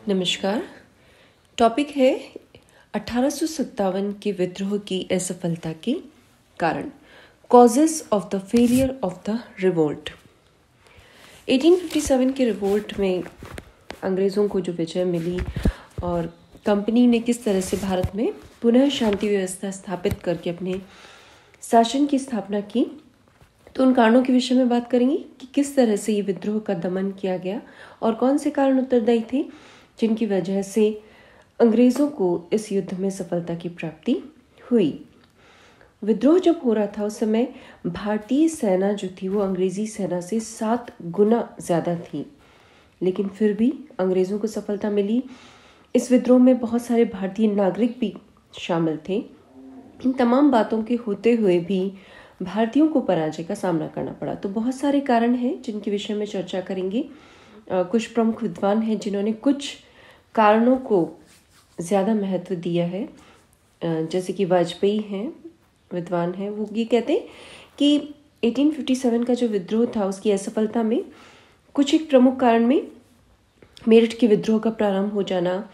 नमस्कार। टॉपिक है 1857 के विद्रोह की असफलता के कारण, causes of the failure of the revolt. 1857 के रिवोल्ट में अंग्रेज़ों को जो विजय मिली और कंपनी ने किस तरह से भारत में पुनः शांति व्यवस्था स्थापित करके अपने शासन की स्थापना की, तो उन कारणों के विषय में बात करेंगे कि किस तरह से ये विद्रोह का दमन किया गया और कौन से कारण उत्तरदायी थे जिनकी वजह से अंग्रेज़ों को इस युद्ध में सफलता की प्राप्ति हुई। विद्रोह जब हो रहा था उस समय भारतीय सेना जो थी वो अंग्रेज़ी सेना से 7 गुना ज़्यादा थी, लेकिन फिर भी अंग्रेज़ों को सफलता मिली। इस विद्रोह में बहुत सारे भारतीय नागरिक भी शामिल थे। इन तमाम बातों के होते हुए भी भारतीयों को पराजय का सामना करना पड़ा। तो बहुत सारे कारण हैं जिनके विषय में चर्चा करेंगे। कुछ प्रमुख विद्वान हैं जिन्होंने कुछ कारणों को ज़्यादा महत्व दिया है, जैसे कि वाजपेयी हैं, विद्वान हैं। वो ये कहते हैं कि 1857 का जो विद्रोह था उसकी असफलता में कुछ एक प्रमुख कारण में मेरठ के विद्रोह का प्रारंभ हो जाना,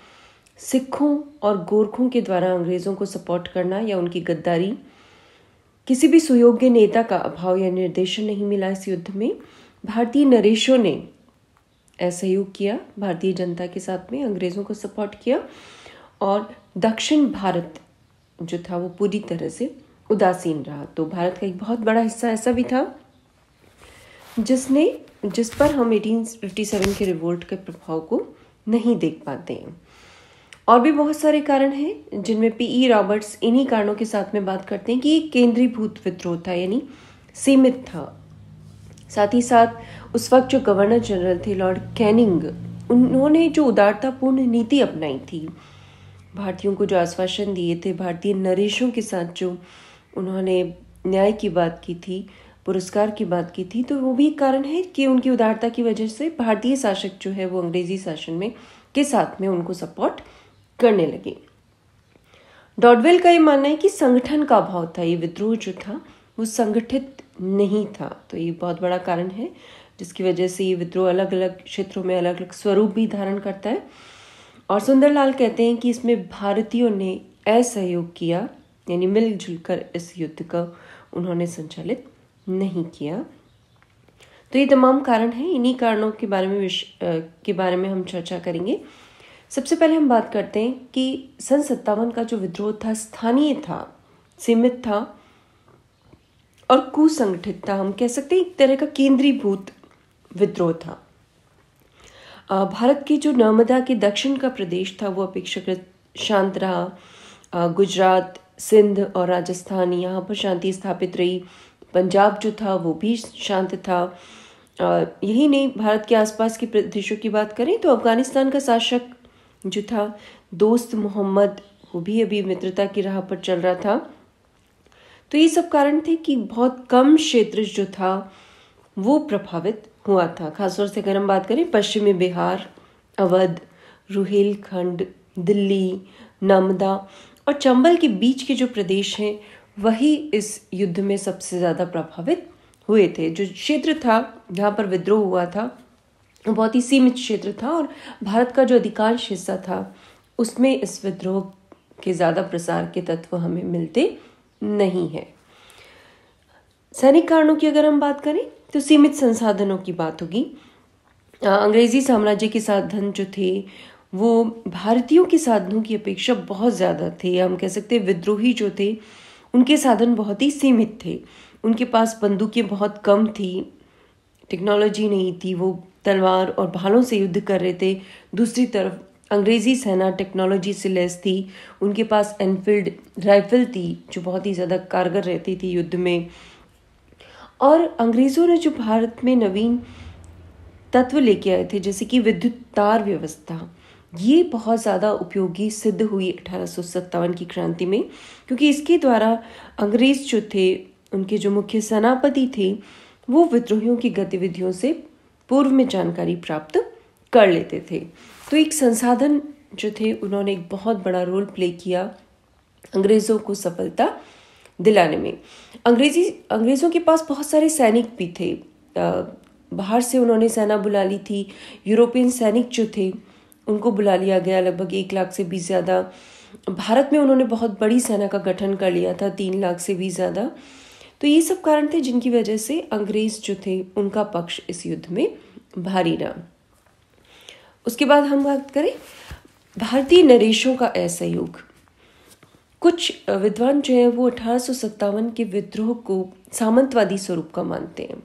सिखों और गोरखों के द्वारा अंग्रेज़ों को सपोर्ट करना या उनकी गद्दारी, किसी भी सुयोग्य नेता का अभाव या निर्देशन नहीं मिला इस युद्ध में, भारतीय नरेशों ने असहयोग किया भारतीय जनता के साथ में, अंग्रेज़ों को सपोर्ट किया, और दक्षिण भारत जो था वो पूरी तरह से उदासीन रहा। तो भारत का एक बहुत बड़ा हिस्सा ऐसा भी था जिस पर हम 1857 के रिवोल्ट के प्रभाव को नहीं देख पाते हैं। और भी बहुत सारे कारण हैं जिनमें P.E. रॉबर्ट्स इन्हीं कारणों के साथ में बात करते हैं कि ये केंद्रीभूत विद्रोह था, यानी सीमित था। साथ ही साथ उस वक्त जो गवर्नर जनरल थे लॉर्ड कैनिंग, उन्होंने जो उदारतापूर्ण नीति अपनाई थी, भारतीयों को जो आश्वासन दिए थे, भारतीय नरेशों के साथ जो उन्होंने न्याय की बात की थी, पुरस्कार की बात की थी, तो वो भी कारण है कि उनकी उदारता की वजह से भारतीय शासक जो है वो अंग्रेजी शासन में के साथ में उनको सपोर्ट करने लगे। डॉडवेल का ये मानना है कि संगठन का अभाव था, ये विद्रोह जो था वो संगठित नहीं था। तो ये बहुत बड़ा कारण है जिसकी वजह से ये विद्रोह अलग अलग क्षेत्रों में अलग अलग स्वरूप भी धारण करता है। और सुंदरलाल कहते हैं कि इसमें भारतीयों ने असहयोग किया, यानी मिलजुल कर इस युद्ध का उन्होंने संचालित नहीं किया। तो ये तमाम कारण हैं, इन्हीं कारणों के बारे में हम चर्चा करेंगे। सबसे पहले हम बात करते हैं कि सन 57 का जो विद्रोह था स्थानीय था, सीमित था और कुसंगठित था। हम कह सकते हैं एक तरह का केंद्रीभूत विद्रोह था। भारत की जो नर्मदा के दक्षिण का प्रदेश था वो अपेक्षाकृत शांत रहा। गुजरात, सिंध और राजस्थान, यहाँ पर शांति स्थापित रही। पंजाब जो था वो भी शांत था। यही नहीं, भारत के आसपास के प्रदेशों की बात करें तो अफगानिस्तान का शासक जो था दोस्त मोहम्मद, वो भी अभी मित्रता की राह पर चल रहा था। तो ये सब कारण थे कि बहुत कम क्षेत्र जो था वो प्रभावित हुआ था। खासतौर से अगर हम बात करें पश्चिमी बिहार, अवध, रुहेलखंड, दिल्ली, नर्मदा और चंबल के बीच के जो प्रदेश हैं वही इस युद्ध में सबसे ज़्यादा प्रभावित हुए थे। जो क्षेत्र था जहाँ पर विद्रोह हुआ था बहुत ही सीमित क्षेत्र था और भारत का जो अधिकांश हिस्सा था उसमें इस विद्रोह के ज़्यादा प्रसार के तत्व हमें मिलते नहीं है। सैनिक कारणों की अगर हम बात करें तो सीमित संसाधनों की बात होगी। अंग्रेजी साम्राज्य के साधन जो थे वो भारतीयों के साधनों की अपेक्षा बहुत ज़्यादा थे। हम कह सकते हैं विद्रोही जो थे उनके साधन बहुत ही सीमित थे। उनके पास बंदूकें बहुत कम थी, टेक्नोलॉजी नहीं थी, वो तलवार और भालों से युद्ध कर रहे थे। दूसरी तरफ अंग्रेज़ी सेना टेक्नोलॉजी से लैस थी, उनके पास एनफील्ड राइफल थी जो बहुत ही ज़्यादा कारगर रहती थी युद्ध में। और अंग्रेज़ों ने जो भारत में नवीन तत्व लेके आए थे जैसे कि विद्युत तार व्यवस्था, ये बहुत ज़्यादा उपयोगी सिद्ध हुई 1857 की क्रांति में, क्योंकि इसके द्वारा अंग्रेज़ जो थे, उनके जो मुख्य सेनापति थे, वो विद्रोहियों की गतिविधियों से पूर्व में जानकारी प्राप्त कर लेते थे। तो एक संसाधन जो थे उन्होंने एक बहुत बड़ा रोल प्ले किया अंग्रेज़ों को सफलता दिलाने में। अंग्रेज़ों के पास बहुत सारे सैनिक भी थे। बाहर से उन्होंने सेना बुला ली थी। यूरोपियन सैनिक जो थे उनको बुला लिया गया। लगभग 1 लाख से भी ज़्यादा भारत में उन्होंने बहुत बड़ी सेना का गठन कर लिया था, 3 लाख से भी ज़्यादा। तो ये सब कारण थे जिनकी वजह से अंग्रेज जो थे उनका पक्ष इस युद्ध में भारी रहा। उसके बाद हम बात करें भारतीय नरेशों का असहयोग। कुछ विद्वान जो है वो 1857 के विद्रोह को सामंतवादी स्वरूप का मानते हैं।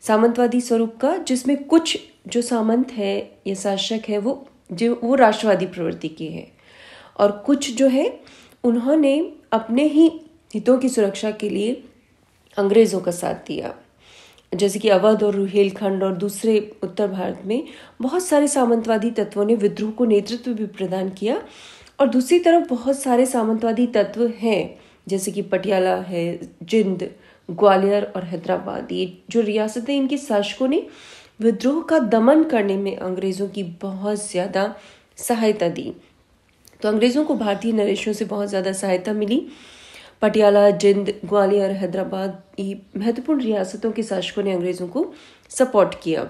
सामंतवादी स्वरूप का, जिसमें कुछ जो सामंत है या शासक है वो राष्ट्रवादी प्रवृत्ति के हैं, और कुछ जो है उन्होंने अपने ही हितों की सुरक्षा के लिए अंग्रेज़ों का साथ दिया। जैसे कि अवध और रुहेलखंड और दूसरे उत्तर भारत में बहुत सारे सामंतवादी तत्वों ने विद्रोह को नेतृत्व भी प्रदान किया, और दूसरी तरफ बहुत सारे सामंतवादी तत्व हैं जैसे कि पटियाला है, जिंद, ग्वालियर और हैदराबाद, ये जो रियासतें, इनके शासकों ने विद्रोह का दमन करने में अंग्रेज़ों की बहुत ज़्यादा सहायता दी। तो अंग्रेज़ों को भारतीय नरेशों से बहुत ज़्यादा सहायता मिली। पटियाला, जिंद, ग्वालियर, हैदराबाद, ये महत्वपूर्ण रियासतों के शासकों ने अंग्रेज़ों को सपोर्ट किया।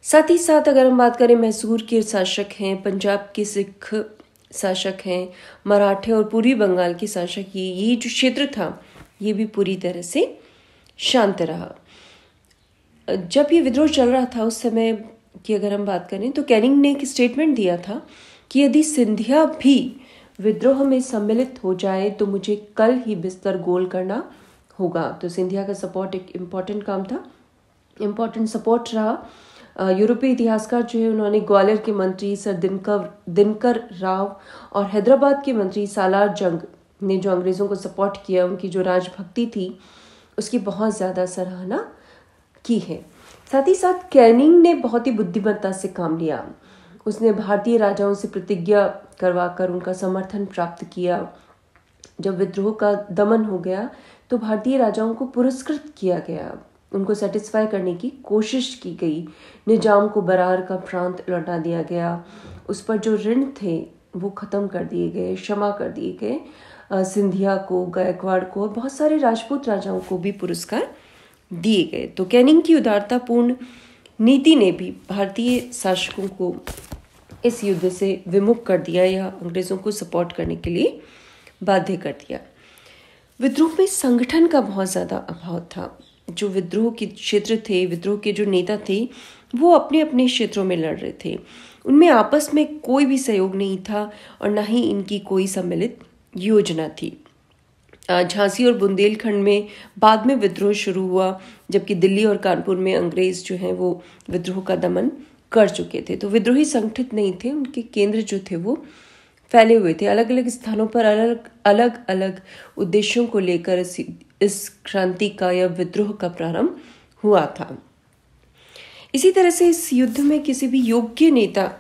साथ ही साथ अगर हम बात करें, मैसूर के शासक हैं, पंजाब के सिख शासक हैं, मराठे और पूर्वी बंगाल के शासक, ये जो क्षेत्र था ये भी पूरी तरह से शांत रहा। जब ये विद्रोह चल रहा था उस समय की अगर हम बात करें तो कैनिंग ने एक स्टेटमेंट दिया था कि यदि सिंधिया भी विद्रोह में सम्मिलित हो जाए तो मुझे कल ही बिस्तर गोल करना होगा। तो सिंधिया का सपोर्ट एक इम्पॉर्टेंट काम था, इम्पॉर्टेंट सपोर्ट रहा। यूरोपीय इतिहासकार जो है उन्होंने ग्वालियर के मंत्री सर दिनकर राव और हैदराबाद के मंत्री सालार जंग ने जो अंग्रेज़ों को सपोर्ट किया, उनकी जो राजभक्ति थी उसकी बहुत ज़्यादा सराहना की है। साथ ही साथ कैनिंग ने बहुत ही बुद्धिमत्ता से काम लिया। उसने भारतीय राजाओं से प्रतिज्ञा करवाकर उनका समर्थन प्राप्त किया। जब विद्रोह का दमन हो गया तो भारतीय राजाओं को पुरस्कृत किया गया, उनको सेटिस्फाई करने की कोशिश की गई। निजाम को बरार का प्रांत लौटा दिया गया, उस पर जो ऋण थे वो ख़त्म कर दिए गए, क्षमा कर दिए गए। सिंधिया को, गायकवाड़ को और बहुत सारे राजपूत राजाओं को भी पुरस्कार दिए गए। तो कैनिंग की उदारतापूर्ण नीति ने भी भारतीय शासकों को इस युद्ध से विमुख कर दिया या अंग्रेज़ों को सपोर्ट करने के लिए बाध्य कर दिया। विद्रोह में संगठन का बहुत ज़्यादा अभाव था। जो विद्रोह के क्षेत्र थे, विद्रोह के जो नेता थे, वो अपने अपने क्षेत्रों में लड़ रहे थे। उनमें आपस में कोई भी सहयोग नहीं था और न ही इनकी कोई सम्मिलित योजना थी। झांसी और बुंदेलखंड में बाद में विद्रोह शुरू हुआ, जबकि दिल्ली और कानपुर में अंग्रेज जो हैं वो विद्रोह का दमन कर चुके थे। तो विद्रोही संगठित नहीं थे, उनके केंद्र जो थे वो फैले हुए थे। अलग अलग स्थानों पर अलग अलग उद्देश्यों को लेकर इस क्रांति का या विद्रोह का प्रारंभ हुआ था। इसी तरह से इस युद्ध में किसी भी योग्य नेता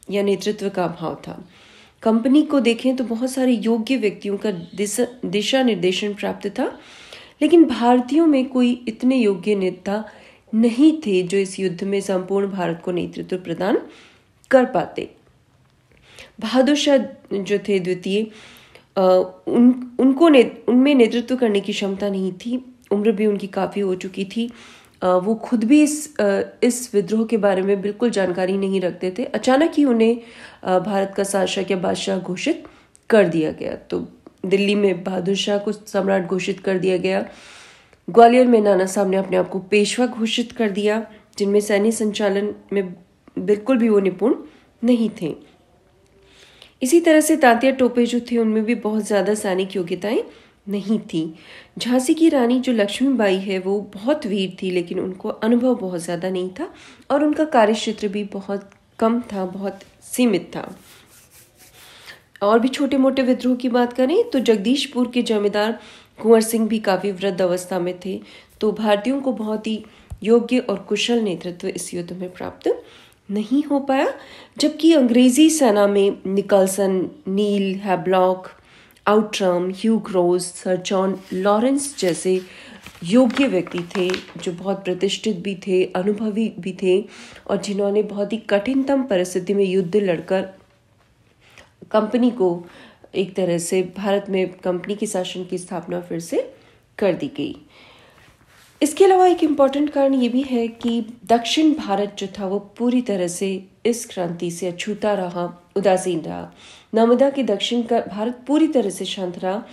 या नेतृत्व का अभाव था। कंपनी को देखें तो बहुत सारे योग्य व्यक्तियों का दिशा निर्देशन प्राप्त था, लेकिन भारतीयों में कोई इतने योग्य नेता नहीं थे जो इस युद्ध में संपूर्ण भारत को नेतृत्व प्रदान कर पाते। बहादुर शाह जो थे द्वितीय, उनमें नेतृत्व करने की क्षमता नहीं थी, उम्र भी उनकी काफ़ी हो चुकी थी। वो खुद भी इस विद्रोह के बारे में बिल्कुल जानकारी नहीं रखते थे। अचानक ही उन्हें भारत का शासक या बादशाह घोषित कर दिया गया। तो दिल्ली में बहादुर शाह को सम्राट घोषित कर दिया गया। ग्वालियर में नाना साहब ने अपने आप को पेशवा घोषित कर दिया, जिनमें सैन्य संचालन में बिल्कुल भी वो निपुण नहीं थे। इसी तरह से तांतिया टोपे जो थे उनमें भी बहुत ज़्यादा सैनिक योग्यताएं नहीं थी। झांसी की रानी जो लक्ष्मीबाई है वो बहुत वीर थी, लेकिन उनको अनुभव बहुत ज़्यादा नहीं था और उनका कार्यक्षेत्र भी बहुत कम था, बहुत सीमित था। और भी छोटे मोटे विद्रोह की बात करें तो जगदीशपुर के जमींदार कुंवर सिंह भी काफ़ी वृद्ध अवस्था में थे। तो भारतीयों को बहुत ही योग्य और कुशल नेतृत्व इस युद्ध में प्राप्त नहीं हो पाया, जबकि अंग्रेजी सेना में निकलसन, नील, हैब्लॉक, आउट्रम, ह्यू ग्रोस, सर जॉन लॉरेंस जैसे योग्य व्यक्ति थे जो बहुत प्रतिष्ठित भी थे, अनुभवी भी थे और जिन्होंने बहुत ही कठिनतम परिस्थिति में युद्ध लड़कर कंपनी को एक तरह से भारत में कंपनी के शासन की स्थापना फिर से कर दी गई। इसके अलावा एक इम्पॉर्टेंट कारण ये भी है कि दक्षिण भारत जो था वो पूरी तरह से इस क्रांति से अछूता रहा, उदासीन रहा। नर्मदा के दक्षिण का भारत पूरी तरह से शांत रहा।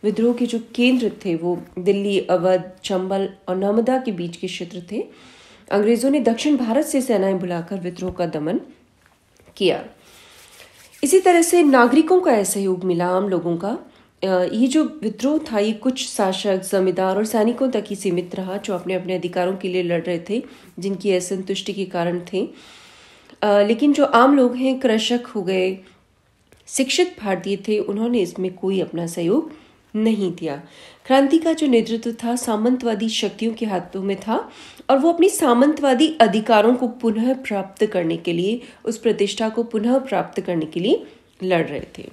विद्रोह के जो केंद्र थे वो दिल्ली, अवध, चंबल और नर्मदा के बीच के क्षेत्र थे। अंग्रेजों ने दक्षिण भारत से सेनाएं बुलाकर विद्रोह का दमन किया। इसी तरह से नागरिकों का असहयोग मिला, आम लोगों का। ये जो विद्रोह था ये कुछ शासक, जमींदार और सैनिकों तक ही सीमित रहा जो अपने अपने अधिकारों के लिए लड़ रहे थे, जिनकी असंतुष्टि के कारण थे। लेकिन जो आम लोग हैं, कृषक हो गए, शिक्षित भारतीय थे, उन्होंने इसमें कोई अपना सहयोग नहीं दिया। क्रांति का जो नेतृत्व था सामंतवादी शक्तियों के हाथों में था और वो अपनी सामंतवादी अधिकारों को पुनः प्राप्त करने के लिए, उस प्रतिष्ठा को पुनः प्राप्त करने के लिए लड़ रहे थे।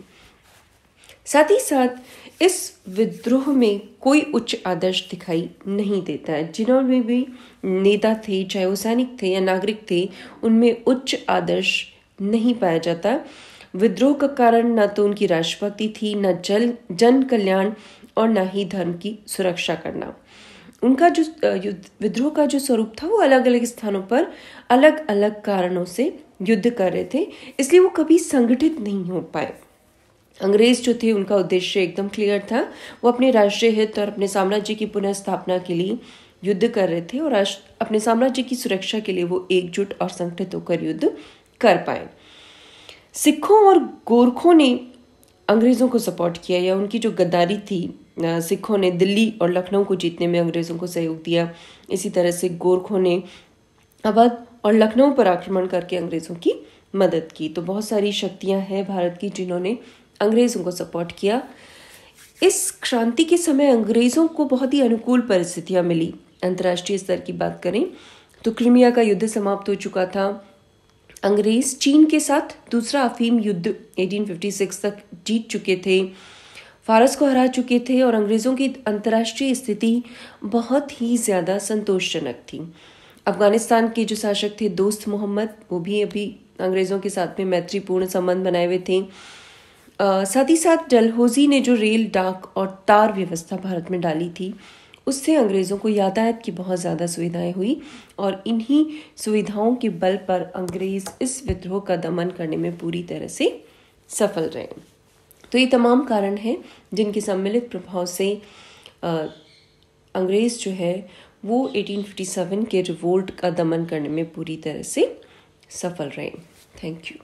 साथ ही साथ इस विद्रोह में कोई उच्च आदर्श दिखाई नहीं देता है। जिन्होंने भी नेता थे, चाहे वो सैनिक थे या नागरिक थे, उनमें उच्च आदर्श नहीं पाया जाता। विद्रोह का कारण न तो उनकी राष्ट्रभक्ति थी, न जन कल्याण और न ही धर्म की सुरक्षा करना। उनका जो विद्रोह का जो स्वरूप था वो अलग अलग स्थानों पर अलग अलग कारणों से युद्ध कर रहे थे, इसलिए वो कभी संगठित नहीं हो पाए। अंग्रेज जो थे उनका उद्देश्य एकदम क्लियर था। वो अपने राष्ट्रीय हित और अपने साम्राज्य की पुनः स्थापना के लिए युद्ध कर रहे थे और अपने साम्राज्य की सुरक्षा के लिए वो एकजुट और संगठित होकर युद्ध कर पाए। सिखों और गोरखों ने अंग्रेजों को सपोर्ट किया, या उनकी जो गद्दारी थी, सिखों ने दिल्ली और लखनऊ को जीतने में अंग्रेजों को सहयोग दिया। इसी तरह से गोरखों ने अवध और लखनऊ पर आक्रमण करके अंग्रेजों की मदद की। तो बहुत सारी शक्तियां हैं भारत की जिन्होंने अंग्रेजों को सपोर्ट किया। इस क्रांति के समय अंग्रेजों को बहुत ही अनुकूल परिस्थितियां मिली। अंतर्राष्ट्रीय स्तर की बात करें तो क्रीमिया का युद्ध समाप्त हो चुका था। अंग्रेज चीन के साथ दूसरा अफीम युद्ध 1856 तक जीत चुके थे, फारस को हरा चुके थे और अंग्रेजों की अंतर्राष्ट्रीय स्थिति बहुत ही ज़्यादा संतोषजनक थी। अफगानिस्तान के जो शासक थे दोस्त मोहम्मद, वो भी अभी अंग्रेजों के साथ में मैत्रीपूर्ण संबंध बनाए हुए थे। साथ ही साथ डलहौजी ने जो रेल, डाक और तार व्यवस्था भारत में डाली थी, उससे अंग्रेज़ों को यातायात की बहुत ज़्यादा सुविधाएं हुई और इन्हीं सुविधाओं के बल पर अंग्रेज़ इस विद्रोह का दमन करने में पूरी तरह से सफल रहे। तो ये तमाम कारण हैं जिनके सम्मिलित प्रभाव से अंग्रेज़ जो है वो 1857 के रिवोल्ट का दमन करने में पूरी तरह से सफल रहे। Thank you.